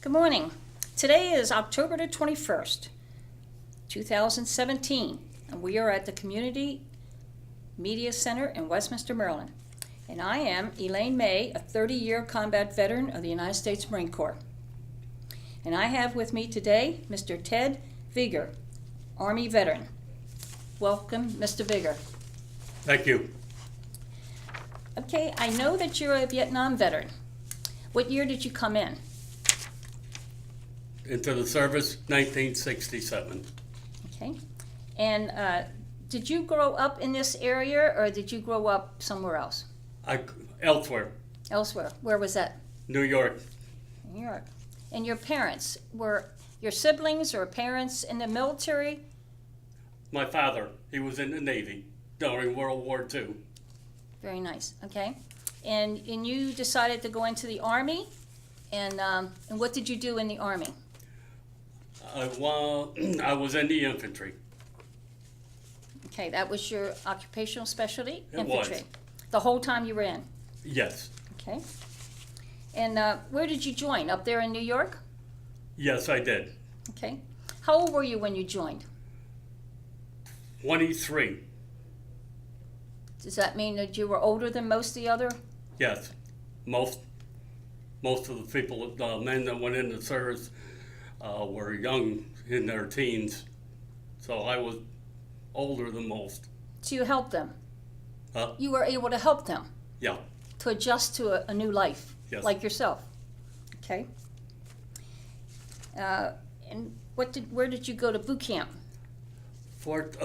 Good morning. Today is October the 21st, 2017, and we are at the Community Media Center in Westminster, Maryland. And I am Elaine May, a 30-year combat veteran of the United States Marine Corps. And I have with me today Mr. Ted Viger, Army veteran. Welcome, Mr. Viger. Thank you. Okay, I know that you're a Vietnam veteran. What year did you come in? Into the service, 1967. Okay. And did you grow up in this area, or did you grow up somewhere else? Elsewhere, Elsewhere. Where was that? New York. New York. And your parents, were your siblings or parents in the military? My father, he was in the Navy during World War II. Very nice. Okay. And you decided to go into the Army, and what did you do in the Army? I was in the infantry. Okay, that was your occupational specialty? It Infantry. was. The whole time you were in? Yes. Okay. And where did you join? Up there in New York? Yes, I did. Okay. How old were you when you joined? 23. Does that mean that you were older than most of the other? Yes. Most of the people, the men that went into service were young in their teens. So I was older than most. So you helped them? Huh? You were able to help them Yeah. to adjust to a new life, Yes. like yourself. Okay. And where did you go to boot camp? Fort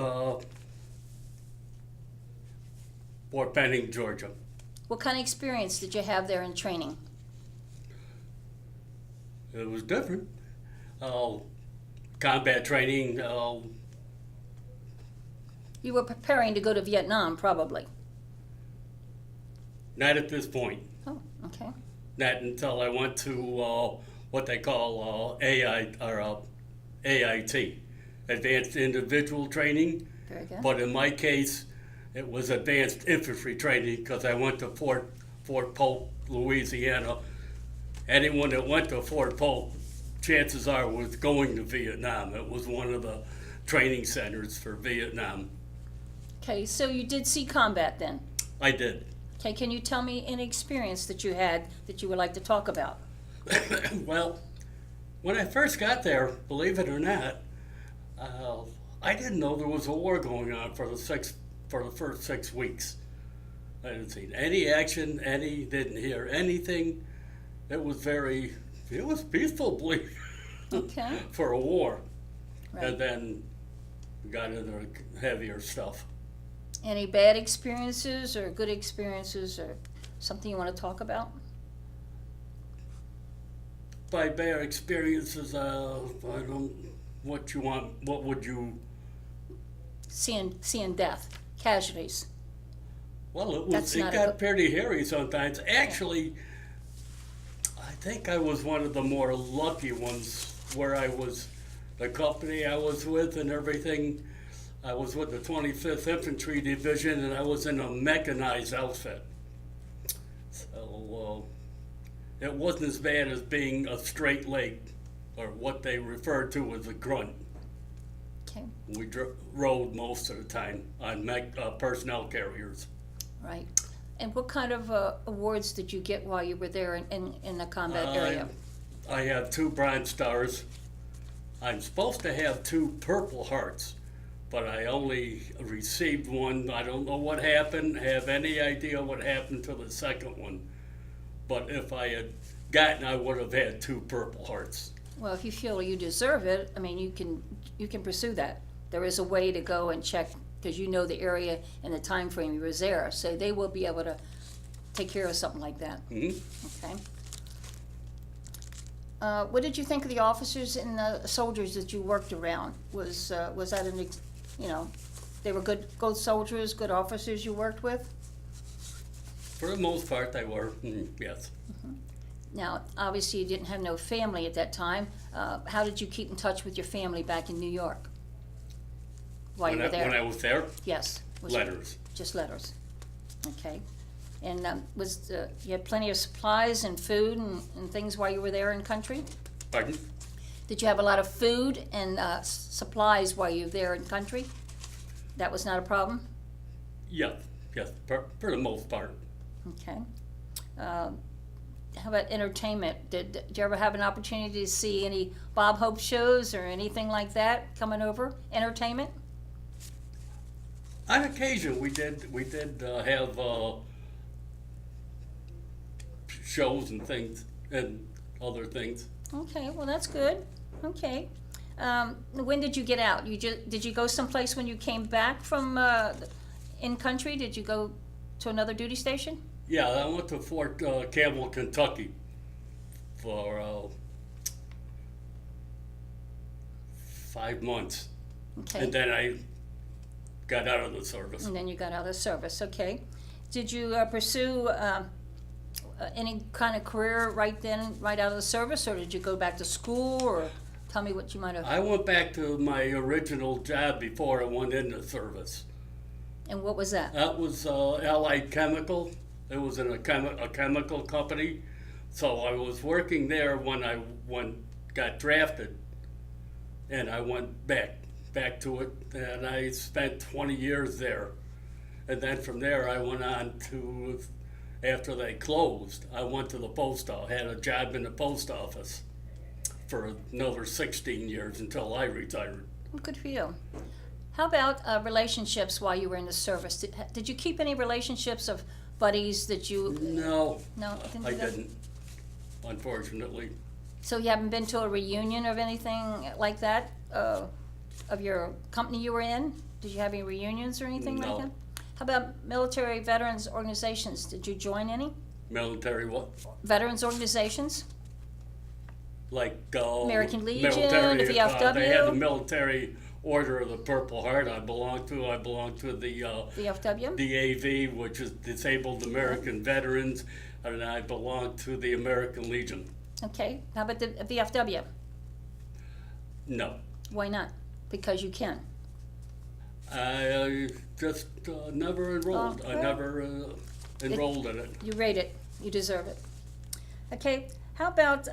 Benning, Georgia. What kind of experience did you have there in training? It was different. Combat training. You were preparing to go to Vietnam, probably. Not at this point. Oh, okay. Not until I went to what they call AIT, Advanced Individual Training. Very good. But in my case, it was Advanced Infantry Training because I went to Fort Polk, Louisiana. Anyone that went to Fort Polk, chances are, was going to Vietnam. It was one of the training centers for Vietnam. Okay, so you did see combat then? I did. Okay, can you tell me any experience that you had that you would like to talk about? Well, when I first got there, believe it or not, I didn't know there was a war going on for the first 6 weeks. I didn't see any action, didn't hear anything. It was peaceful, believe Okay. for a war. Right. And then we got into heavier stuff. Any bad experiences or good experiences or something you want to talk about? By bad experiences, I don't. What would you? Seeing death, casualties. Well, That's it not a got good- pretty hairy sometimes. Actually, I think I was one of the more lucky ones where the company I was with and everything. I was with the 25th Infantry Division, and I was in a mechanized outfit. So it wasn't as bad as being a straight leg, or what they refer to as a grunt. Okay, We rode most of the time on personnel carriers. right. And what kind of awards did you get while you were there in the combat area? I have 2 Bronze Stars. I'm supposed to have 2 Purple Hearts, but I only received one. I don't know what happened, have any idea what happened to the second one. But if I had gotten, I would have had 2 Purple Hearts. Well, if you feel you deserve it, I mean, you can pursue that. There is a way to go and check, because you know the area and the time frame you was there, so they will be able to take care of something like that. Mm-hmm. Okay. What did you think of the officers and the soldiers that you worked around? Was that they were good soldiers, good officers you worked with? For the most part, they were, yes. Now, obviously, you didn't have no family at that time. How did you keep in touch with your family back in New York while you were there? When I was there, Yes. Was it letters. just letters. Okay. And you had plenty of supplies and food and things while you were there in country? Pardon? Did you have a lot of food and supplies while you were there in country? That was not a problem? Yes, yes, for the most part. Okay. How about entertainment? Did you ever have an opportunity to see any Bob Hope shows or anything like that coming over? Entertainment? On occasion, we did have shows and things and other things. Okay, well, that's good. Okay. When did you get out? Did you go someplace when you came back from in country? Did you go to another duty station? Yeah, I went to Fort Campbell, Kentucky for 5 months. Okay. And then I got out of the service. And then you got out of the service. Okay. Did you pursue any kind of career right then, right out of the service, or did you go back to school, or tell me what you might have? I went back to my original job before I went into service. And what was that? That was Allied Chemical. It was in a chemical company. So I was working there when I got drafted, and I went back to it, and I spent 20 years there. And then from there I went on to, after they closed, I went to the post office, had a job in the post office for another 16 years until I retired. Well, good for you. How about relationships while you were in the service? Did you keep any relationships of buddies that you? No, No, I didn't, unfortunately. So you haven't been to a reunion of anything like that of your company you were in? Did you have any reunions or anything like No. that? How about military veterans organizations? Did you join any? Military what? Veterans organizations? Like American Legion, military, the VFW? they had the Military Order of the Purple Heart. I belong to the VFW? DAV, which is Disabled American Veterans, and I belong to the American Legion. Okay. How about the VFW? No, Why not? Because you can. I just never enrolled. Oh, I well. never enrolled in it. You rate it. You deserve it. Okay. How about,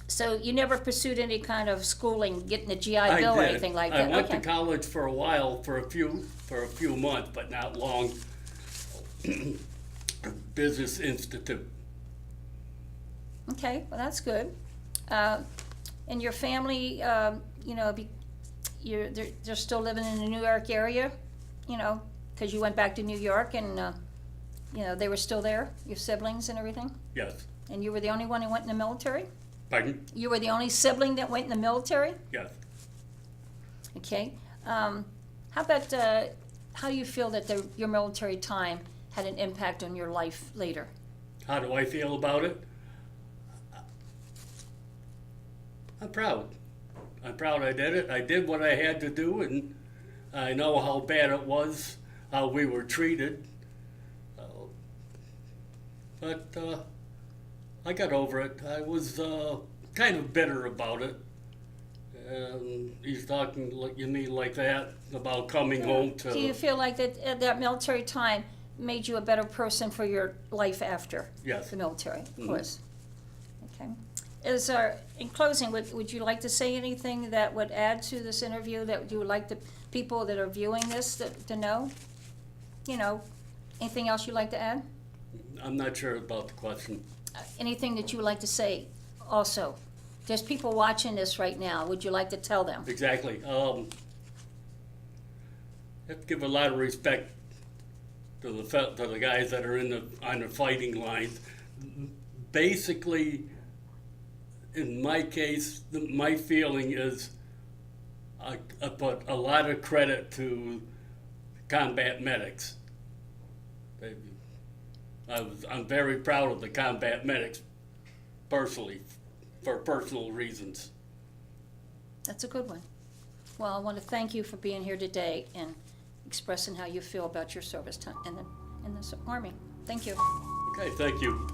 so you never pursued any kind of schooling, getting a GI I Bill or did. anything like I that? went Okay. to college for a while, for a few months, but not long. Business Institute. Okay, well, that's good. And your family, they're still living in the New York area, because you went back to New York and, they were still there, your siblings and everything? Yes. And you were the only one who went in the military? Pardon? You were the only sibling that went in the military? Yes. Okay. How about, how do you feel that your military time had an impact on your life later? How do I feel about it? I'm proud. I'm proud I did it. I did what I had to do, and I know how bad it was, how we were treated. But I got over it. I was kind of bitter about it. And he's talking, like, you mean like that, about coming home to... Do you feel like that military time made you a better person for your life after Yes. the military, of Mhm. course? Okay. In closing, would you like to say anything that would add to this interview that you would like the people that are viewing this to know? Anything else you'd like to add? I'm not sure about the question. Anything that you would like to say also? There's people watching this right now. Would you like to tell them? Exactly. Have to give a lot of respect to the guys that are on the fighting lines. Basically, in my case, my feeling is I put a lot of credit to combat medics. I'm very proud of the combat medics, personally, for personal reasons. That's a good one. Well, I want to thank you for being here today and expressing how you feel about your service time in the Army. Thank you. Okay, thank you.